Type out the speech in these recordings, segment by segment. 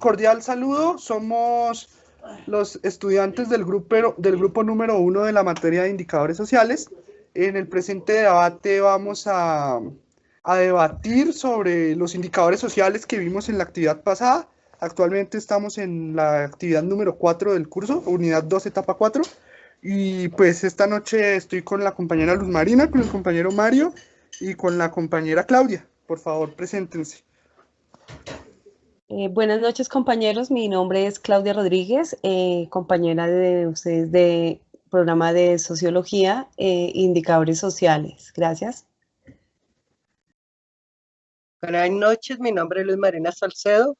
cordial saludo, somos los estudiantes del grupo número 1 de la materia de indicadores sociales. En el presente debate vamos a debatir sobre los indicadores sociales que vimos en la actividad pasada. Actualmente estamos en la actividad número 4 del curso, unidad 2, etapa 4. Y pues esta noche estoy con la compañera Luz Marina, con el compañero Mario y con la compañera Claudia. Por favor, preséntense. Buenas noches, compañeros. Mi nombre es Claudia Rodríguez, compañera de ustedes de programa de Sociología e Indicadores Sociales. Gracias. Buenas noches, mi nombre es Luz Marina Salcedo,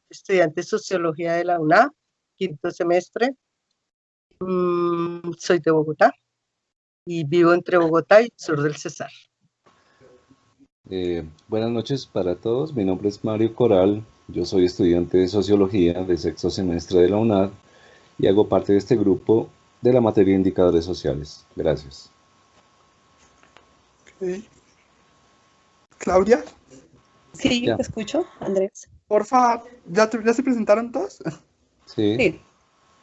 estudiante de Sociología de la UNA, quinto semestre. Soy de Bogotá y vivo entre Bogotá y el sur del Cesar. Buenas noches para todos, mi nombre es Mario Coral, yo soy estudiante de Sociología de sexto semestre de la UNAD y hago parte de este grupo de la materia de indicadores sociales. Gracias. Okay. Claudia. Sí, te escucho, Andrés. Porfa, ¿ya se presentaron todos? Sí.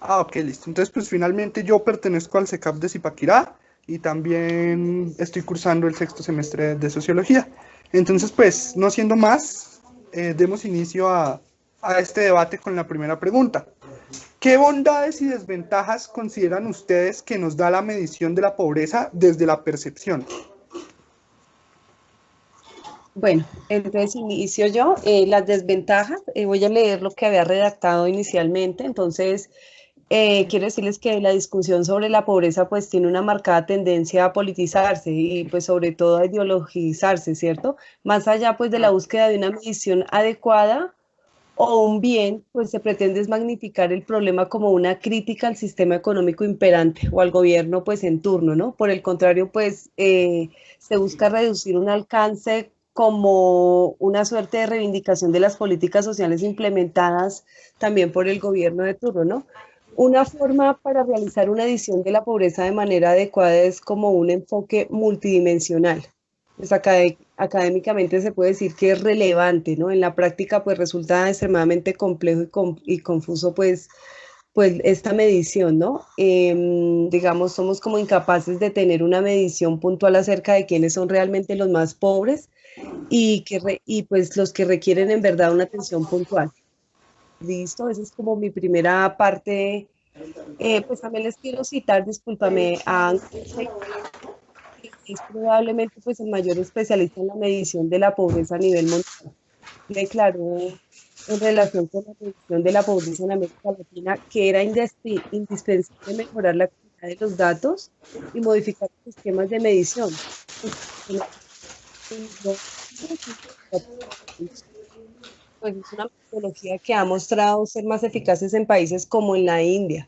Ok, listo. Entonces, pues finalmente yo pertenezco al CECAP de Zipaquirá y también estoy cursando el sexto semestre de Sociología. Entonces, pues, no siendo más, demos inicio a este debate con la primera pregunta. ¿Qué bondades y desventajas consideran ustedes que nos da la medición de la pobreza desde la percepción? Bueno, entonces inicio yo. Las desventajas, voy a leer lo que había redactado inicialmente. Entonces, quiero decirles que la discusión sobre la pobreza pues tiene una marcada tendencia a politizarse y pues sobre todo a ideologizarse, ¿cierto? Más allá pues de la búsqueda de una medición adecuada o un bien, pues se pretende magnificar el problema como una crítica al sistema económico imperante o al gobierno pues en turno, ¿no? Por el contrario, pues se busca reducir un alcance como una suerte de reivindicación de las políticas sociales implementadas también por el gobierno de turno, ¿no? Una forma para realizar una edición de la pobreza de manera adecuada es como un enfoque multidimensional. Pues académicamente se puede decir que es relevante, ¿no? En la práctica pues resulta extremadamente complejo y confuso pues esta medición, ¿no? Digamos, somos como incapaces de tener una medición puntual acerca de quiénes son realmente los más pobres y pues los que requieren en verdad una atención puntual. Listo, esa es como mi primera parte. Pues también les quiero citar, discúlpame, a Ángel, que es probablemente pues el mayor especialista en la medición de la pobreza a nivel mundial. Declaró en relación con la medición de la pobreza en América Latina que era indispensable mejorar la calidad de los datos y modificar los sistemas de medición. Pues es una metodología que ha mostrado ser más eficaces en países como en la India.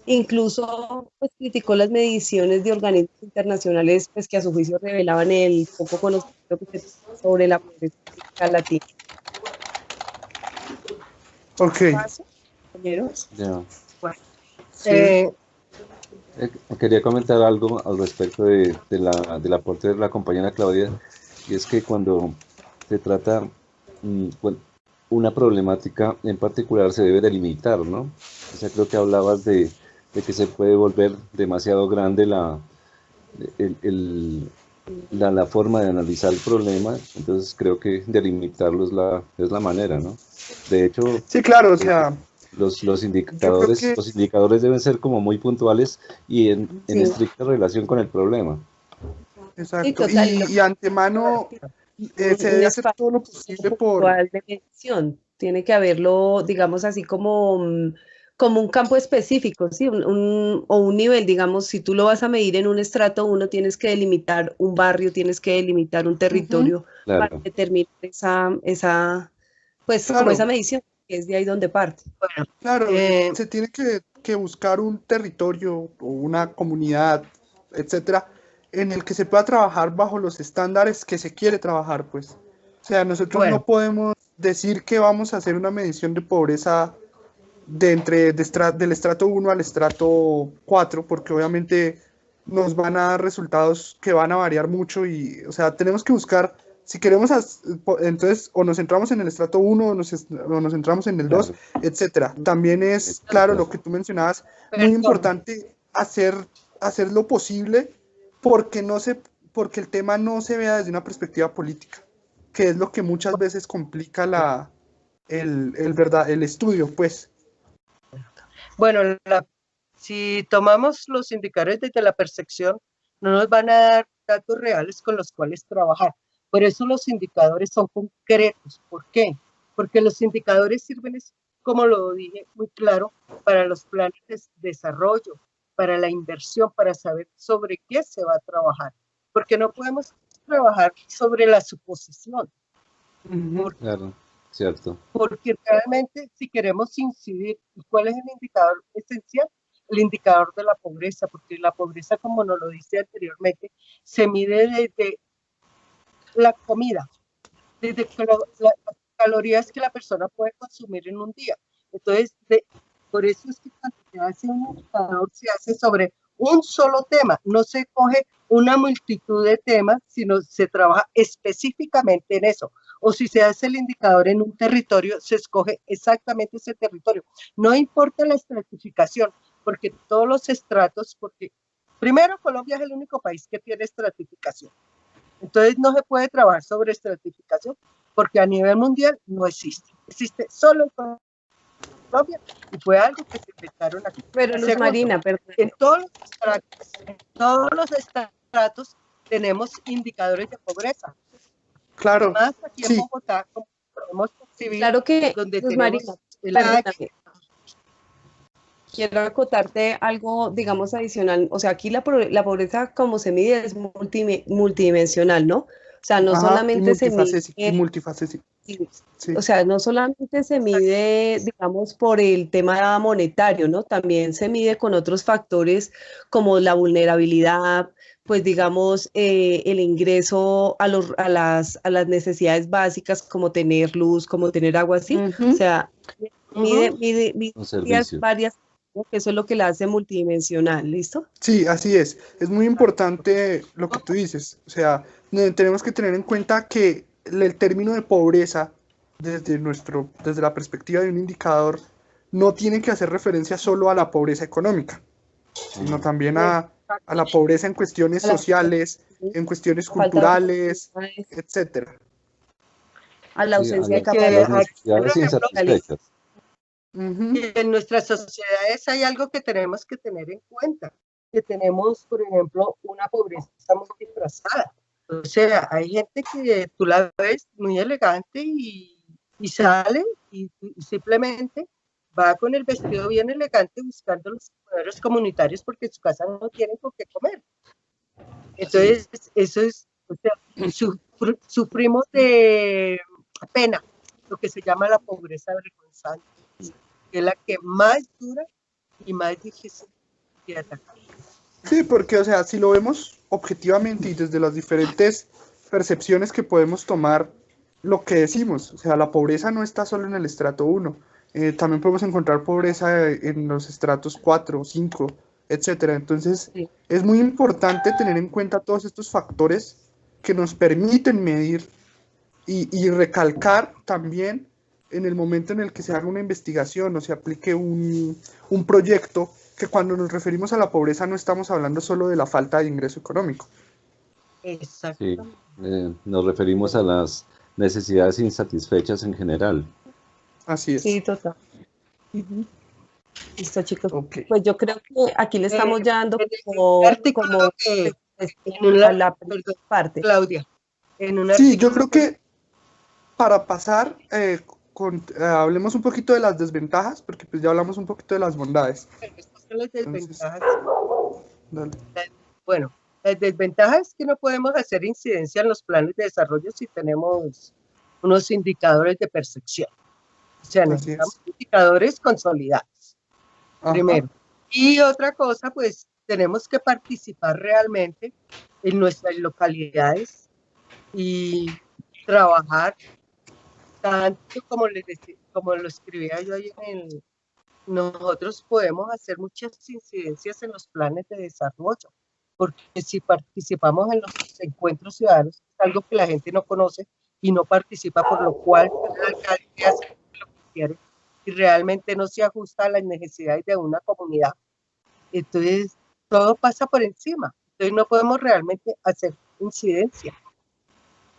Incluso pues, criticó las mediciones de organismos internacionales pues, que a su juicio revelaban el poco conocimiento que se tiene sobre la pobreza en América Latina. Ok. ¿Paso, compañeros? Yeah. Bueno, Sí. Quería comentar algo al respecto del aporte de la compañera Claudia, y es que cuando se trata una problemática en particular se debe delimitar, ¿no? O sea, creo que hablabas de que se puede volver demasiado grande la forma de analizar el problema, entonces creo que delimitarlo es la manera, ¿no? De hecho, Sí, claro, o sea, los indicadores deben ser como muy puntuales y en estricta relación con el problema. Exacto, sí, total, y antemano se debe hacer todo lo posible por... de medición. Tiene que haberlo, digamos así, como un campo específico, ¿sí? O un nivel, digamos, si tú lo vas a medir en un estrato 1, tienes que delimitar un barrio, tienes que delimitar un territorio para Claro. determinar pues, Claro. como esa medición, que es de ahí donde parte. Bueno, Claro, se tiene que buscar un territorio o una comunidad, etcétera, en el que se pueda trabajar bajo los estándares que se quiere trabajar, pues. O sea, nosotros no podemos decir que vamos a hacer una medición de pobreza del estrato 1 al estrato 4, porque obviamente nos van a dar resultados que van a variar mucho y, o sea, tenemos que buscar si queremos, entonces, o nos centramos en el estrato 1 o nos centramos en el 2, Claro. etcétera. También es, claro, lo que tú mencionabas, muy Perdón. importante hacer lo posible porque porque el tema no se vea desde una perspectiva política, que es lo que muchas veces complica el estudio, pues. Bueno, si tomamos los indicadores desde la percepción, no nos van a dar datos reales con los cuales trabajar. Por eso los indicadores son concretos. ¿Por qué? Porque los indicadores sirven, como lo dije muy claro, para los planes de desarrollo, para la inversión, para saber sobre qué se va a trabajar. Porque no podemos trabajar sobre la suposición. Claro, cierto. Porque realmente si queremos incidir, ¿cuál es el indicador esencial? El indicador de la pobreza, porque la pobreza, como nos lo dice anteriormente, se mide desde la comida, desde las calorías que la persona puede consumir en un día. Entonces, por eso es que cuando se hace un indicador, se hace sobre un solo tema, no se coge una multitud de temas, sino se trabaja específicamente en eso. O si se hace el indicador en un territorio, se escoge exactamente ese territorio. No importa la estratificación, porque todos los estratos, porque primero Colombia es el único país que tiene estratificación. Entonces no se puede trabajar sobre estratificación porque a nivel mundial no existe. Existe solo en Colombia y fue algo que se inventaron aquí. Pero Luz Marina, perdón. En todos los estratos tenemos indicadores de pobreza. Claro, Más aquí sí. en Bogotá, como podemos percibir, Claro que, donde Luz tenemos Marina, el perdóname. Quiero acotarte algo, digamos, adicional. O sea, aquí la pobreza como se mide es multidimensional, ¿no? O sea, no Ajá, solamente se mide, y multifacético. Sí. o sea, no solamente se mide, digamos, por el tema monetario, ¿no? También se mide con otros factores como la vulnerabilidad, pues digamos, el ingreso a las necesidades básicas como tener luz, como tener agua, así. O sea, mide Un servicio. varias, ¿no? Que eso es lo que la hace multidimensional, ¿listo? Sí, así es. Es muy importante lo que tú dices. O sea, tenemos que tener en cuenta que el término de pobreza, desde la perspectiva de un indicador, no tiene que hacer referencia solo a la pobreza económica, sino también a la pobreza en cuestiones sociales, en cuestiones culturales, etcétera. A la Sí, ausencia de que las capacidad. necesidades insatisfechas. Y en nuestras sociedades hay algo que tenemos que tener en cuenta, que tenemos, por ejemplo, una pobreza muy disfrazada. O sea, hay gente que tú la ves muy elegante y sale y simplemente va con el vestido bien elegante buscando los comedores comunitarios porque en su casa no tienen con qué comer. Entonces, eso es, o sea, sufrimos de pena, lo que se llama la pobreza vergonzante, que es la que más dura y más difícil de atacar. Sí, porque, o sea, si lo vemos objetivamente y desde las diferentes percepciones que podemos tomar, lo que decimos, o sea, la pobreza no está solo en el estrato 1, también podemos encontrar pobreza en los estratos 4, 5, etcétera. Entonces, Sí. es muy importante tener en cuenta todos estos factores que nos permiten medir y recalcar también en el momento en el que se haga una investigación o se aplique un proyecto, que cuando nos referimos a la pobreza no estamos hablando solo de la falta de ingreso económico. Exacto. Sí, nos referimos a las necesidades insatisfechas en general. Así es. Sí, total. Listo, chicos. Ok. Pues yo creo que aquí le estamos ya dando En como, un artículo a la primera parte. Claudia, en un Sí, artículo yo creo que para pasar, hablemos un poquito de las desventajas, porque pues ya hablamos un poquito de las bondades. estas son las desventajas. Dale. Bueno, las desventajas es que no podemos hacer incidencia en los planes de desarrollo si tenemos unos indicadores de percepción. O sea, Así necesitamos es. indicadores consolidados, Ajá. primero. Y otra cosa, pues tenemos que participar realmente en nuestras localidades y trabajar tanto como como lo escribía yo ahí nosotros podemos hacer muchas incidencias en los planes de desarrollo, porque si participamos en los encuentros ciudadanos, es algo que la gente no conoce y no participa, por lo cual el alcalde hace lo que quiere y realmente no se ajusta a las necesidades de una comunidad. Entonces, todo pasa por encima. Entonces, no podemos realmente hacer incidencia.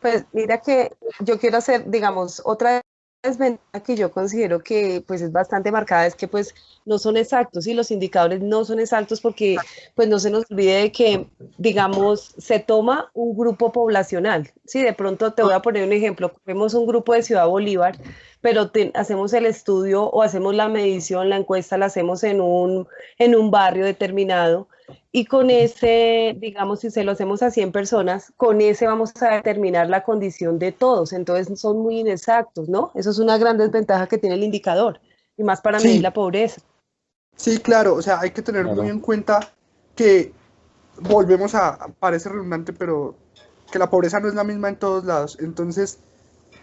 Pues mira que yo quiero hacer, digamos, otra desventaja que yo considero que pues es bastante marcada es que pues no son exactos y los indicadores no son exactos porque pues no se nos olvide de que, digamos, se toma un grupo poblacional. Sí, de pronto te voy a poner un ejemplo, vemos un grupo de Ciudad Bolívar, pero hacemos el estudio o hacemos la medición, la encuesta la hacemos en un barrio determinado. Y con ese, digamos, si se lo hacemos a 100 personas, con ese vamos a determinar la condición de todos. Entonces son muy inexactos, ¿no? Eso es una gran desventaja que tiene el indicador, y más para medir la pobreza. Sí, claro, o sea, hay que tener muy en cuenta que volvemos parece redundante, pero que la pobreza no es la misma en todos lados. Entonces,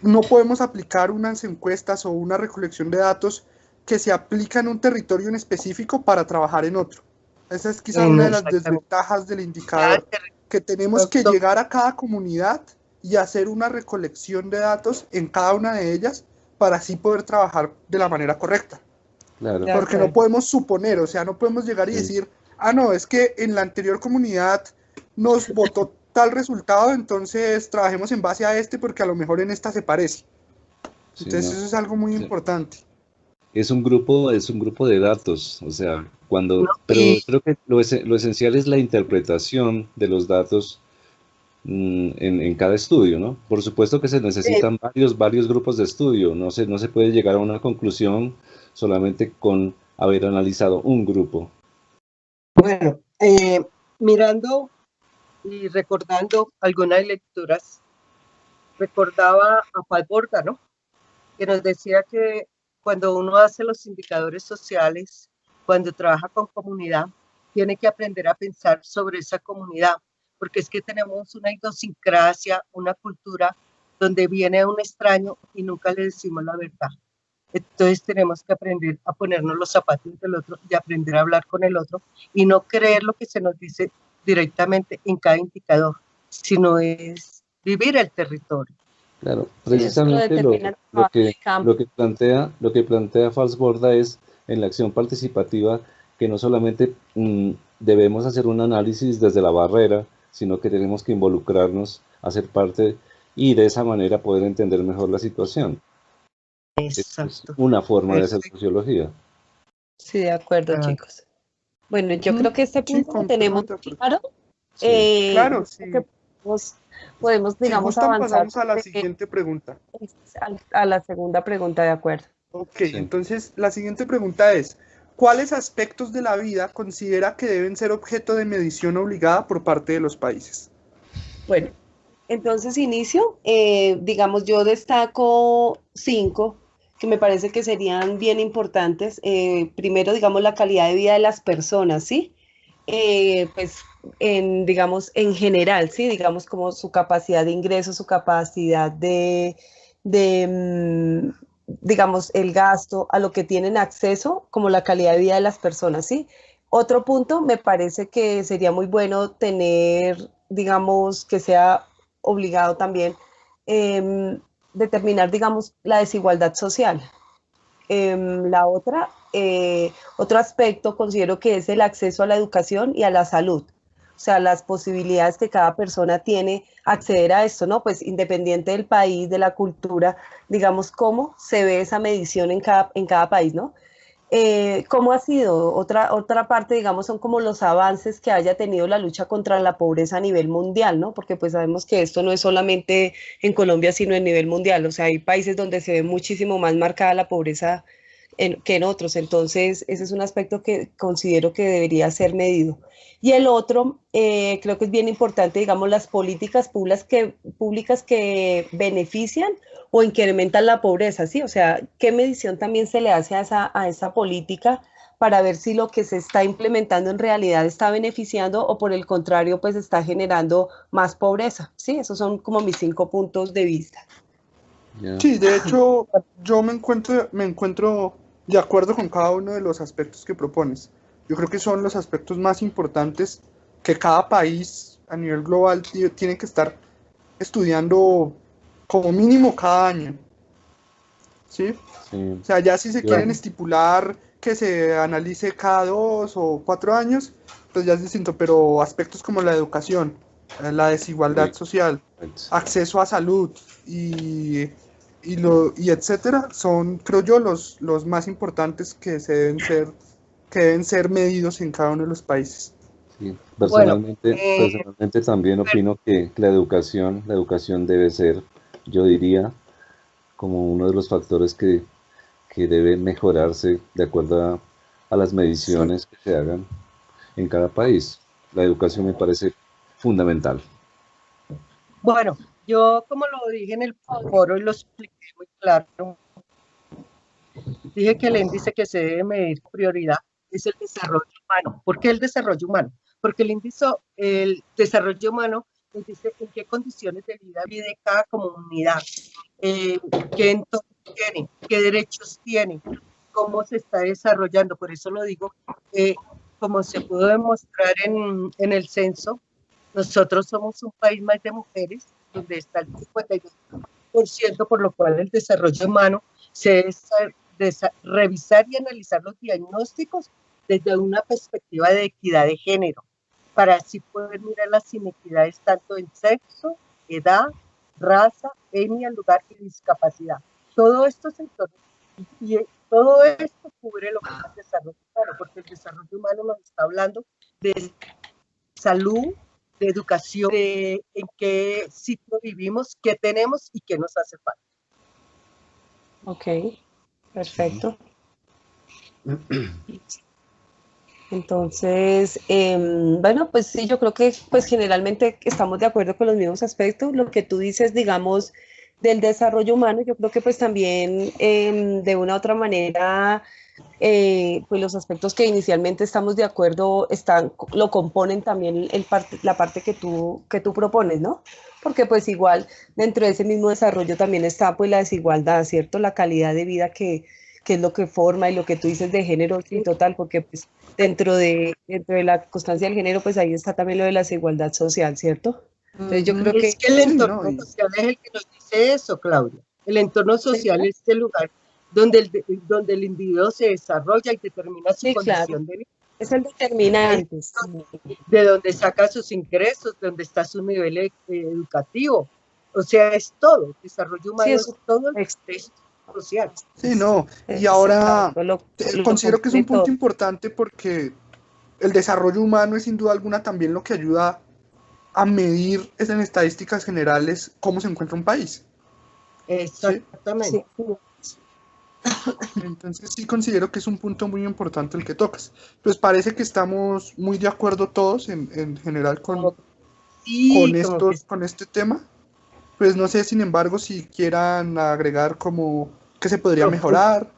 no podemos aplicar unas encuestas o una recolección de datos que se aplica en un territorio en específico para trabajar en otro. Esa es quizá una de las desventajas del indicador, que tenemos que llegar a cada comunidad y hacer una recolección de datos en cada una de ellas para así poder trabajar de la manera correcta. Claro. Porque no podemos suponer, o sea, no podemos llegar y decir, ah, no, es que en la anterior comunidad nos votó tal resultado, entonces trabajemos en base a este porque a lo mejor en esta se parece. Entonces eso es algo muy importante. Es un grupo de datos, o sea, pero creo que lo esencial es la interpretación de los datos en cada estudio, ¿no? Por supuesto que se necesitan varios grupos de estudio, no se puede llegar a una conclusión solamente con haber analizado un grupo. Bueno, mirando y recordando algunas lecturas, recordaba a Paz Borda, ¿no? Que nos decía que cuando uno hace los indicadores sociales, cuando trabaja con comunidad, tiene que aprender a pensar sobre esa comunidad, porque es que tenemos una idiosincrasia, una cultura donde viene un extraño y nunca le decimos la verdad. Entonces tenemos que aprender a ponernos los zapatos del otro y aprender a hablar con el otro y no creer lo que se nos dice directamente en cada indicador, sino es vivir el territorio. Claro, precisamente lo que plantea Falsborda es en la acción participativa que no solamente debemos hacer un análisis desde la barrera, sino que tenemos que involucrarnos, hacer parte y de esa manera poder entender mejor la situación. Exacto. Es una forma de hacer sociología. Sí, de acuerdo, chicos. Bueno, yo creo que este punto lo tenemos claro. Claro, sí. Que podemos, digamos, avanzar. Pasamos a la siguiente pregunta. A la segunda pregunta, de acuerdo. Ok, entonces la siguiente pregunta es, ¿cuáles aspectos de la vida considera que deben ser objeto de medición obligada por parte de los países? Bueno, entonces inicio. Digamos, yo destaco 5 que me parece que serían bien importantes. Primero, digamos, la calidad de vida de las personas, ¿sí? Pues, digamos, en general, ¿sí? Digamos, como su capacidad de ingreso, su capacidad digamos, el gasto, a lo que tienen acceso, como la calidad de vida de las personas, ¿sí? Otro punto, me parece que sería muy bueno tener, digamos, que sea obligado también, determinar, digamos, la desigualdad social. La otra, otro aspecto considero que es el acceso a la educación y a la salud. O sea, las posibilidades que cada persona tiene acceder a esto, ¿no? Pues independiente del país, de la cultura, digamos, cómo se ve esa medición en cada país, ¿no? ¿Cómo ha sido? Otra parte, digamos, son como los avances que haya tenido la lucha contra la pobreza a nivel mundial, ¿no? Porque pues sabemos que esto no es solamente en Colombia, sino a nivel mundial. O sea, hay países donde se ve muchísimo más marcada la pobreza que en otros. Entonces, ese es un aspecto que considero que debería ser medido. Y el otro, creo que es bien importante, digamos, las políticas públicas que benefician o incrementan la pobreza, ¿sí? O sea, ¿qué medición también se le hace a esa política para ver si lo que se está implementando en realidad está beneficiando o por el contrario, pues está generando más pobreza, ¿sí? Esos son como mis 5 puntos de vista. Sí, de hecho, yo me encuentro de acuerdo con cada uno de los aspectos que propones. Yo creo que son los aspectos más importantes que cada país a nivel global tiene que estar estudiando como mínimo cada año, ¿sí? Sí. O sea, ya si se quieren Bueno. estipular que se analice cada 2 o 4 años, pues ya es distinto, pero aspectos como la educación, la desigualdad Sí, social, correcto. acceso a salud y etcétera, son, creo yo, los más importantes que deben ser medidos en cada uno de los países. Sí. Bueno, Personalmente también opino que la educación debe ser, yo diría, como uno de los factores que debe mejorarse de acuerdo a las Sí, mediciones que se hagan en cada país. La educación me parece fundamental. bueno, yo como lo dije en el foro y lo expliqué muy claro, dije que el índice que se debe medir con prioridad es el desarrollo humano. ¿Por qué el desarrollo humano? Porque el desarrollo humano nos dice en qué condiciones de vida vive cada comunidad, eh, qué entorno tiene, qué derechos tiene, cómo se está desarrollando. Por eso lo digo, eh, como se pudo demostrar en el censo, nosotros somos un país más de mujeres, donde está el 52%, por lo cual el desarrollo humano se debe revisar y analizar los diagnósticos desde una perspectiva de equidad de género, para así poder mirar las inequidades tanto en sexo, edad, raza, etnia, lugar y discapacidad. Todo esto se y todo esto cubre lo que es el desarrollo humano, porque el desarrollo humano nos está hablando de salud, de educación, de en qué sitio vivimos, qué tenemos y qué nos hace falta. Ok, perfecto. Entonces, bueno, pues sí, yo creo que pues generalmente estamos de acuerdo con los mismos aspectos. Lo que tú dices, digamos, del desarrollo humano, yo creo que pues también de una u otra manera, pues los aspectos que inicialmente estamos de acuerdo lo componen también la parte que tú propones, ¿no? Porque pues igual dentro de ese mismo desarrollo también está pues la desigualdad, ¿cierto? La calidad de vida que es lo que forma y lo que tú dices de género, sí, total, porque pues dentro de la constancia del género, pues ahí está también lo de la desigualdad social, ¿cierto? Entonces yo creo Es que, que el sí, ¿no? entorno social es el que nos dice eso, Claudia. El entorno sí, social es el lugar donde el individuo se desarrolla y determina su sí, claro, condición de vida, es el determinante, sí. de donde saca sus ingresos, de donde está su nivel educativo. O sea, es todo. El desarrollo Sí, humano es todo el ex- contexto social. Sí, no. Y ahora exacto, lo considero que es un compone punto todo. importante porque el desarrollo humano es sin duda alguna también lo que ayuda a medir en estadísticas generales cómo se encuentra un país, ¿sí? Exactamente. Sí, Entonces sí considero que es un punto muy importante el que tocas. Pues parece que estamos muy de acuerdo todos en general Como, sí, como que con este tema. Pues no sé, sin embargo, si quieran agregar como que se podría no, mejorar.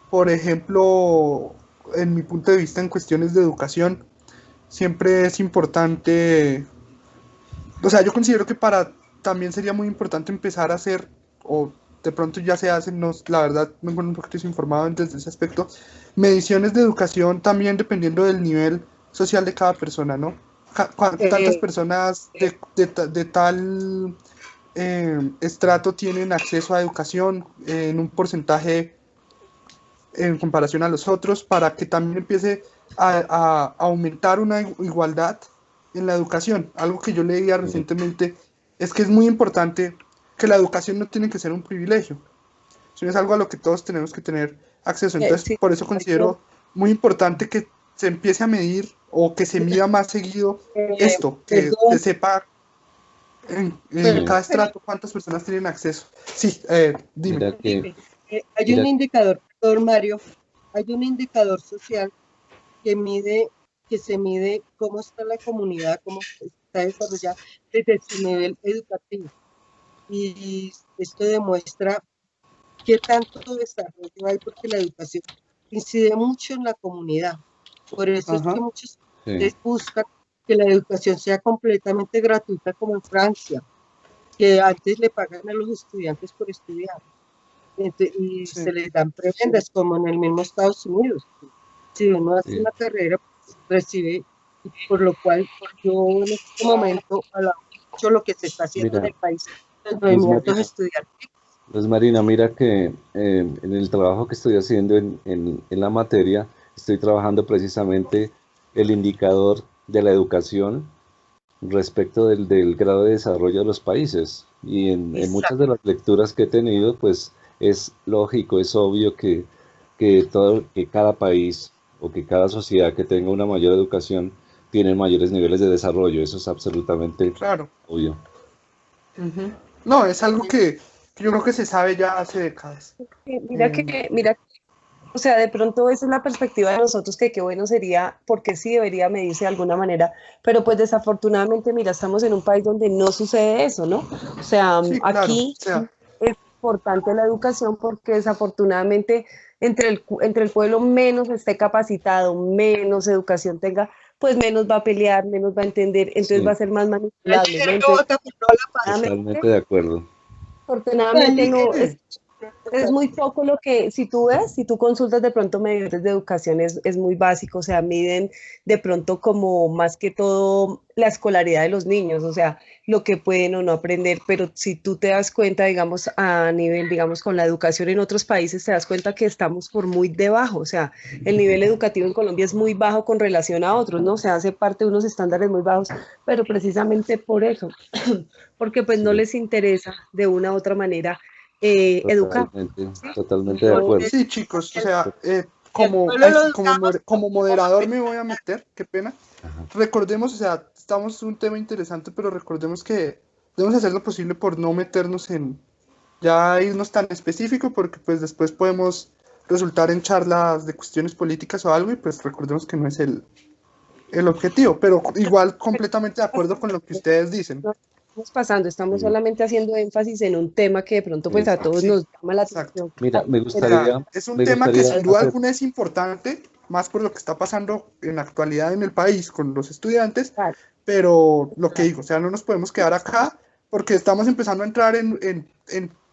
Por ejemplo, en mi punto de vista en cuestiones de educación, siempre es importante, o sea, yo considero que también sería muy importante empezar a hacer, o de pronto ya se hacen, no, la verdad me encuentro un poquito desinformado desde ese aspecto, mediciones de educación también dependiendo del nivel social de cada persona, ¿no? Tantas eh, personas de tal estrato tienen acceso a educación en un porcentaje en comparación a los otros para que también empiece a aumentar una igualdad en la educación. Algo que yo leía Sí, recientemente es que es muy importante que la educación no tiene que ser un privilegio, sino es algo a lo que todos tenemos que tener acceso. Entonces, sí, por eso considero muy importante que se empiece a medir o que se mida más seguido esto, que se perdón, sepa en sí. cada estrato cuántas personas tienen acceso. Sí, dime. Mira que, dime, hay un mira, indicador, perdón, Mario, hay un indicador social que mide, que se mide cómo está la comunidad, cómo está desarrollada desde su nivel educativo. Y esto demuestra qué tanto desarrollo hay, porque la educación incide mucho en la comunidad. Por eso es que Ajá. muchos sí, países buscan que la educación sea completamente gratuita, como en Francia, que antes le pagan a los estudiantes por estudiar. Y Sí, se les dan prebendas, como en el mismo Estados Unidos. Si uno hace sí, una carrera, pues, recibe por lo cual yo en este momento alabo mucho lo que se está haciendo en Mira, el país, los Luz movimientos Marina, estudiantiles. Luz Marina, mira que en el trabajo que estoy haciendo en la materia, estoy trabajando precisamente el indicador de la educación respecto del grado de desarrollo de los países. Y en muchas de Exacto. las lecturas que he tenido, pues es lógico, es obvio que cada país o que cada sociedad que tenga una mayor educación tiene mayores niveles de desarrollo. Eso es absolutamente Claro. obvio. Ujú. No, es algo que yo creo que se sabe ya hace décadas. Em, Mira, o sea, de pronto esa es la perspectiva de nosotros, que qué bueno sería, porque sí debería medirse de alguna manera, pero pues desafortunadamente, mira, estamos en un país donde no sucede eso, ¿no? O sea, sí, claro. O aquí sea, es importante la educación porque desafortunadamente entre el pueblo menos esté capacitado, menos educación tenga, pues menos va a pelear, menos va a entender, entonces va a Sí, ser más El manipulable, ¿no? dinero Entonces, vota, pero no la paz. totalmente de acuerdo. afortunadamente no, sí, es muy poco lo que, si tú ves, si tú consultas de pronto medios de educación, es muy básico, o sea, miden de pronto como más que todo la escolaridad de los niños, o sea, lo que pueden o no aprender, pero si tú te das cuenta, digamos, a nivel, digamos, con la educación en otros países, te das cuenta que estamos por muy debajo, o sea, el nivel educativo en Colombia es muy bajo con relación a otros, ¿no? O sea, hace parte de unos estándares muy bajos, pero precisamente por eso, porque pues no Sí, les interesa de una u otra manera educar. totalmente, ¿Sí? totalmente de No, acuerdo. sí, chicos, o el, sea, el como, pueblo lo educamos como como moderador me papel. voy a meter, qué pena. Ajá. Recordemos, o sea, estamos en un tema interesante, pero recordemos que debemos hacer lo posible por no meternos en ya irnos tan específico, porque pues después podemos resultar en charlas de cuestiones políticas o algo, y pues recordemos que no es el objetivo, pero igual completamente de acuerdo con lo que ustedes dicen. No estamos pasando, estamos Sí, solamente haciendo énfasis en un tema que de pronto pues a todos Sí, nos llama la exacto. atención. mira, O sea, es un me tema que gustaría sin duda hacer, alguna es importante, más por lo que está pasando en la actualidad en el país con los estudiantes, Claro, pero lo que claro. digo, o sea, no nos podemos quedar acá porque estamos empezando a entrar en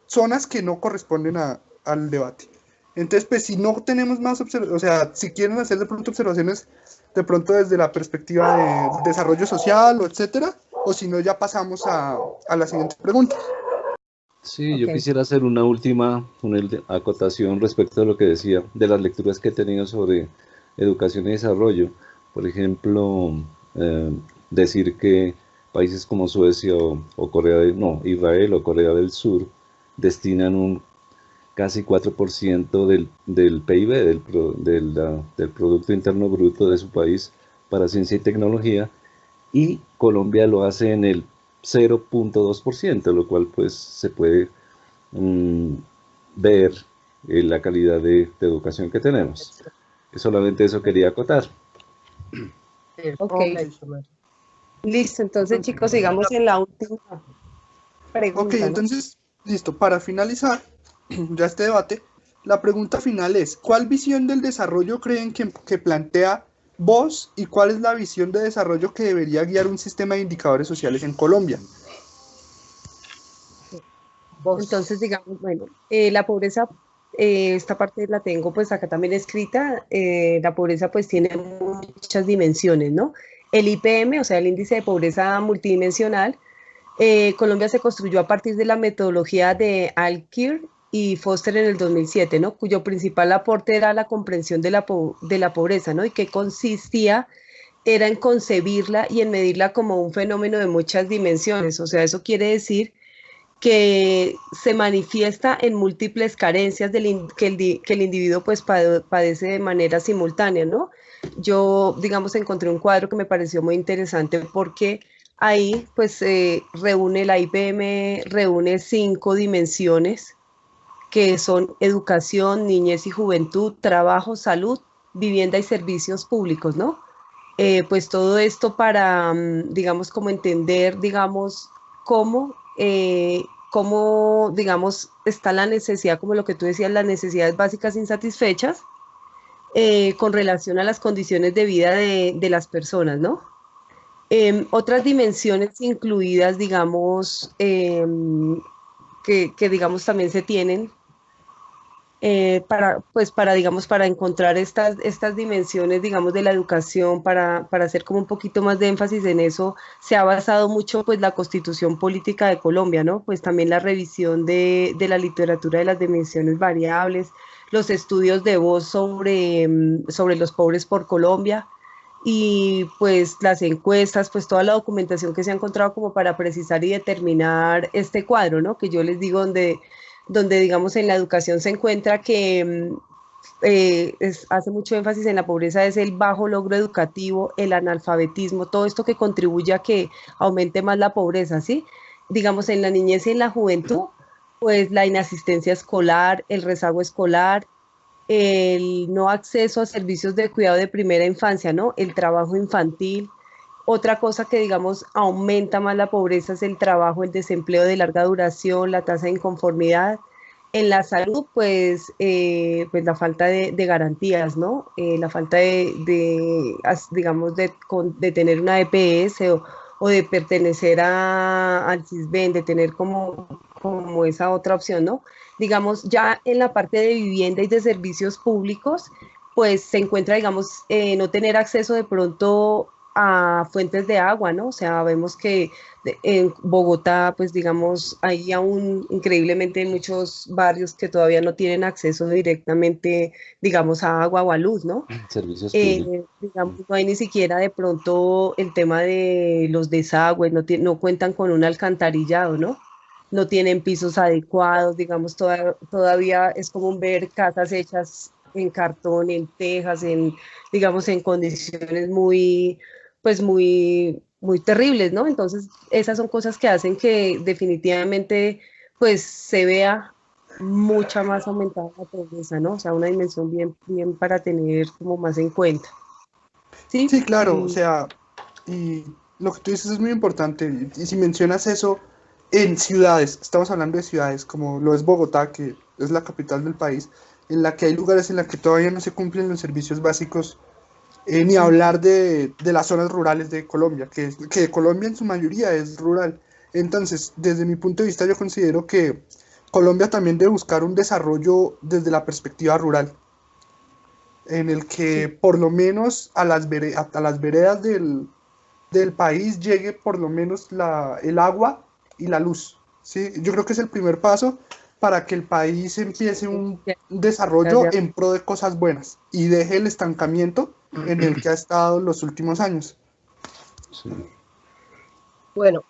zonas que no corresponden al debate. Entonces, pues si no tenemos más observaciones, o sea, si quieren hacer de pronto observaciones de pronto desde la perspectiva de desarrollo social o etcétera, o si no ya pasamos a la siguiente pregunta. sí, yo Ok. quisiera hacer una acotación respecto a lo que decía de las lecturas que he tenido sobre educación y desarrollo. Por ejemplo, decir que países como Suecia o no, Israel o Corea del Sur destinan un casi 4% del PIB, del Producto Interno Bruto de su país para ciencia y tecnología, y Colombia lo hace en el 0,2%, lo cual pues se puede mm, ver la calidad de educación que tenemos. Solamente eso quería acotar. Ok, Ok, Perfecto, María. listo. Entonces, entonces, chicos, sigamos en la última ok, pregunta, ¿no? entonces, listo, para finalizar ya este debate, la pregunta final es, ¿cuál visión del desarrollo creen que plantea vos y cuál es la visión de desarrollo que debería guiar un sistema de indicadores sociales en Colombia? Entonces, Vos. digamos, bueno, la pobreza, esta parte la tengo pues acá también escrita, la pobreza pues tiene muchas dimensiones, ¿no? El IPM, o sea, el índice de pobreza multidimensional, Colombia se construyó a partir de la metodología de Alkir y Foster en el 2007, ¿no? Cuyo principal aporte era la comprensión de la pobreza, ¿no? Y que consistía era en concebirla y en medirla como un fenómeno de muchas dimensiones. O sea, eso quiere decir que se manifiesta en múltiples carencias que el individuo pues padece de manera simultánea, ¿no? Yo, digamos, encontré un cuadro que me pareció muy interesante porque ahí pues reúne la IPM, reúne 5 dimensiones que son educación, niñez y juventud, trabajo, salud, vivienda y servicios públicos, ¿no? Pues todo esto para, digamos, como entender, digamos, cómo, digamos, está la necesidad, como lo que tú decías, las necesidades básicas insatisfechas con relación a las condiciones de vida de las personas, ¿no? Otras dimensiones incluidas, digamos, digamos también se tienen, digamos, para encontrar estas dimensiones, digamos, de la educación, para hacer como un poquito más de énfasis en eso, se ha basado mucho, pues, la Constitución Política de Colombia, ¿no? Pues también la revisión de la literatura de las dimensiones variables, los estudios de voz sobre los pobres por Colombia, y pues las encuestas, pues toda la documentación que se ha encontrado como para precisar y determinar este cuadro, ¿no? Que yo les digo donde digamos en la educación se encuentra que hace mucho énfasis en la pobreza, es el bajo logro educativo, el analfabetismo, todo esto que contribuye a que aumente más la pobreza, ¿sí? Digamos en la niñez y en la juventud, pues la inasistencia escolar, el rezago escolar, el no acceso a servicios de cuidado de primera infancia, ¿no? El trabajo infantil. Otra cosa que, digamos, aumenta más la pobreza es el trabajo, el desempleo de larga duración, la tasa de inconformidad. En la salud, pues la falta de garantías, ¿no? La falta digamos, de tener una EPS o de pertenecer al CISBEN, de tener como esa otra opción, ¿no? Digamos, ya en la parte de vivienda y de servicios públicos, pues se encuentra, digamos, no tener acceso de pronto a fuentes de agua, ¿no? O sea, vemos que en Bogotá, pues digamos, hay aún increíblemente muchos barrios que todavía no tienen acceso directamente, digamos, a agua o a luz, ¿no? Servicios públicos. Digamos, no hay ni siquiera de pronto el tema de los desagües, no cuentan con un alcantarillado, ¿no? No tienen pisos adecuados, digamos, todavía es común ver casas hechas en cartón, en tejas, digamos, en condiciones muy terribles, ¿no? Entonces, esas son cosas que hacen que definitivamente, pues, se vea mucha más aumentada la pobreza, ¿no? O sea, una dimensión bien para tener como más en cuenta. ¿Sí? Sí, claro, o sea, y lo que tú dices es muy importante. Y si mencionas eso en ciudades, estamos hablando de ciudades como lo es Bogotá, que es la capital del país, en la que hay lugares en la que todavía no se cumplen los servicios básicos, ni hablar de las zonas rurales de Colombia, que Colombia en su mayoría es rural. Entonces, desde mi punto de vista, yo considero que Colombia también debe buscar un desarrollo desde la perspectiva rural, en el que Sí, por lo menos a las veredas del país llegue por lo menos el agua y la luz. ¿Sí? Yo creo que es el primer paso para que el país empiece un desarrollo en pro de cosas buenas y deje el estancamiento en el que ha estado los últimos años. Sí. bueno,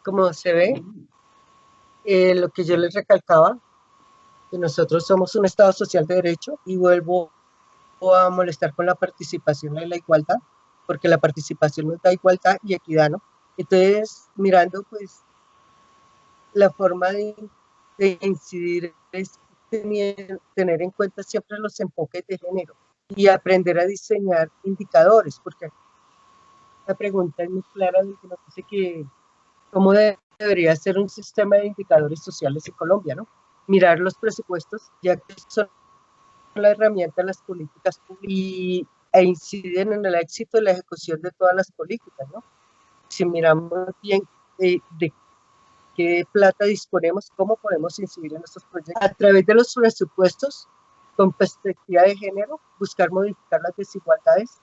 como se ve, lo que yo les recalcaba, que nosotros somos un Estado social de derecho y vuelvo a molestar con la participación y la igualdad, porque la participación nos da igualdad y equidad, ¿no? Entonces, mirando pues la forma de incidir es tener en cuenta siempre los enfoques de género y aprender a diseñar indicadores, porque la pregunta es muy clara, nos dice que cómo debería ser un sistema de indicadores sociales en Colombia, ¿no? Mirar los presupuestos, ya que son la herramienta de las políticas públicas e inciden en el éxito de la ejecución de todas las políticas, ¿no? Si miramos bien de qué plata disponemos, cómo podemos incidir en estos proyectos. A través de los presupuestos, con perspectiva de género, buscar modificar las desigualdades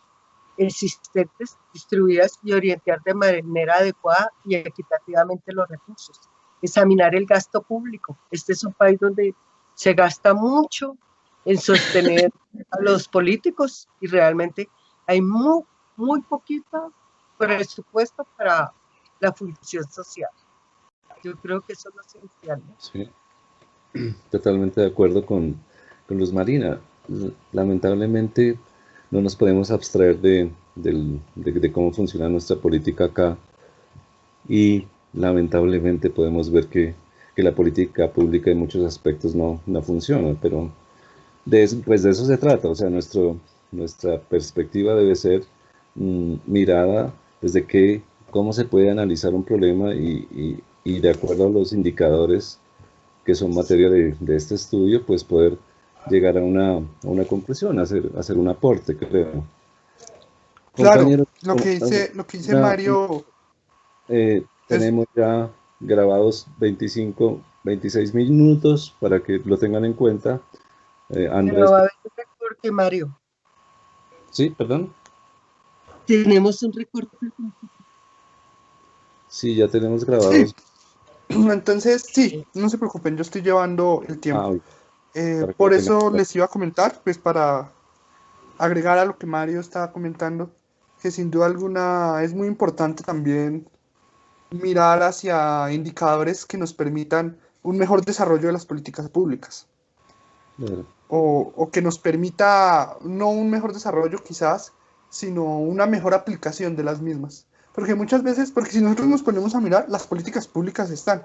existentes, distribuidas y orientar de manera adecuada y equitativamente los recursos. Examinar el gasto público. Este es un país donde se gasta mucho en sostener a los políticos y realmente hay muy poquito presupuesto para la función social. Yo creo que eso es lo esencial, ¿no? Sí, totalmente de acuerdo con Luz Marina. Lamentablemente no nos podemos abstraer de cómo funciona nuestra política acá y lamentablemente podemos ver que la política pública en muchos aspectos no funciona, pero pues de eso se trata, o sea, nuestra perspectiva debe ser mirada desde cómo se puede analizar un problema y de acuerdo a los indicadores que son materia de este estudio, pues poder llegar a una conclusión, hacer un aporte, creo. Claro, Compañeros, lo que dice Mario es, tenemos ya grabados 25 26 minutos para que lo tengan en cuenta. Andrés. Pero va a haber un recorte, Mario. Sí, perdón. Tenemos un recorte. Sí, ya tenemos grabados. Sí. Entonces, sí, no se preocupen, yo estoy llevando el tiempo. Por eso les iba a comentar, pues para agregar a lo que Mario estaba comentando, que sin duda alguna es muy importante también mirar hacia indicadores que nos permitan un mejor desarrollo de las políticas públicas. Claro. O que nos permita no un mejor desarrollo quizás, sino una mejor aplicación de las mismas. Porque muchas veces, porque si nosotros nos ponemos a mirar, las políticas públicas están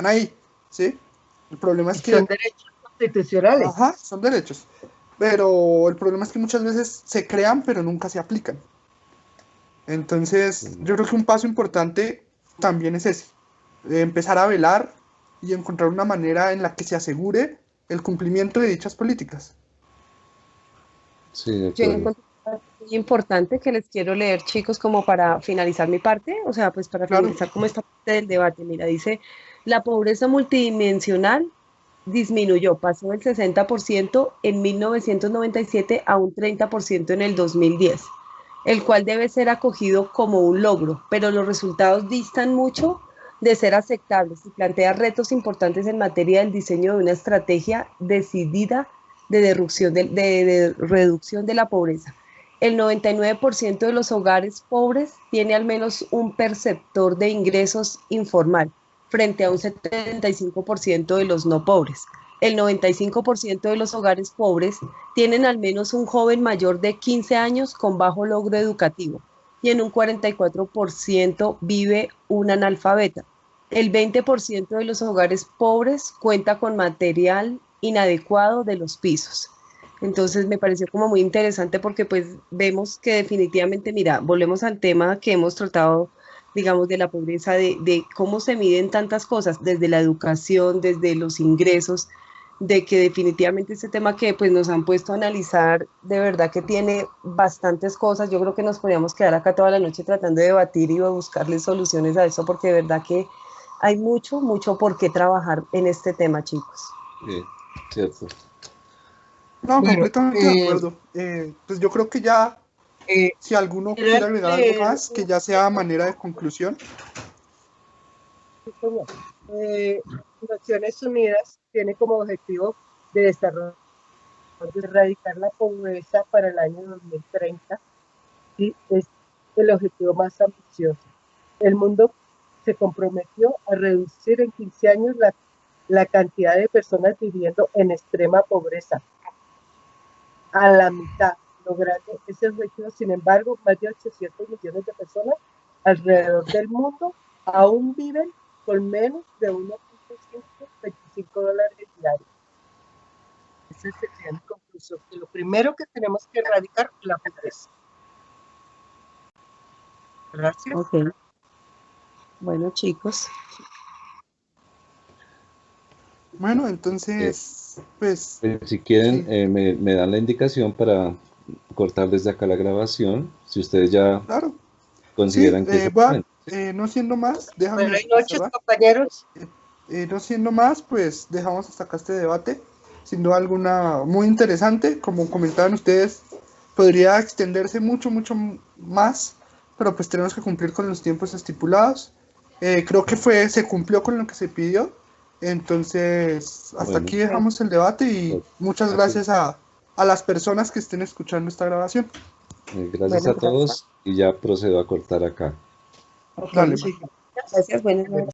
ahí, ¿sí? El problema es que... Son derechos constitucionales. Ajá, son derechos. Pero el problema es que muchas veces se crean, pero nunca se aplican. Entonces, yo creo que un paso importante también es ese, empezar a velar y encontrar una manera en la que se asegure el cumplimiento de dichas políticas. Sí, de Yo acuerdo. encuentro muy importante que les quiero leer, chicos, como para finalizar mi parte, o sea, pues para Claro. finalizar como esta parte del debate. Mira, dice, la pobreza multidimensional disminuyó, pasó del 60% en 1997 a un 30% en el 2010, el cual debe ser acogido como un logro, pero los resultados distan mucho de ser aceptables y plantea retos importantes en materia del diseño de una estrategia decidida de reducción de la pobreza. El 99% de los hogares pobres tiene al menos un perceptor de ingresos informal, frente a un 75% de los no pobres. El 95% de los hogares pobres tienen al menos un joven mayor de 15 años con bajo logro educativo y en un 44% vive un analfabeta. El 20% de los hogares pobres cuenta con material inadecuado de los pisos. Entonces me pareció como muy interesante porque pues vemos que definitivamente, mira, volvemos al tema que hemos tratado, digamos, de la pobreza, de cómo se miden tantas cosas, desde la educación, desde los ingresos, de que definitivamente este tema que pues nos han puesto a analizar, de verdad que tiene bastantes cosas. Yo creo que nos podríamos quedar acá toda la noche tratando de debatir y buscarle soluciones a eso, porque de verdad que hay mucho, mucho por qué trabajar en este tema, chicos. Sí, cierto. No, Bueno, completamente de acuerdo. Pues yo creo que ya, si alguno era quiere agregar algo que- más, que ya sea a manera de conclusión. Naciones Unidas tiene como objetivo de desarrollo erradicar la pobreza para el año 2030 y es el objetivo más ambicioso. El mundo se comprometió a reducir en 15 años la cantidad de personas viviendo en extrema pobreza a la mitad, logrando ese objetivo. Sin embargo, más de 800 millones de personas alrededor del mundo aún viven con menos de $1.125 diarios. Esa sería mi conclusión. Que lo primero que tenemos que erradicar es la pobreza. Gracias. Ok. Bueno, chicos. Bueno, entonces, pues, Si quieren, sí. me dan la indicación para cortar desde acá la grabación, si ustedes ya Claro. consideran Sí, que se voy pueden. no siendo más, déjame Buenas noches, cerrar. compañeros. No siendo más, pues dejamos hasta acá este debate. Sin duda alguna, muy interesante. Como comentaban ustedes, podría extenderse mucho, mucho más, pero pues tenemos que cumplir con los tiempos estipulados. Creo que se cumplió con lo que se pidió. Entonces, hasta Bueno. aquí dejamos el debate y muchas gracias a las personas que estén escuchando esta grabación. Gracias Bueno, a todos y ya procedo a cortar acá. Ok, Dale, chicos. Gracias, buenas noches.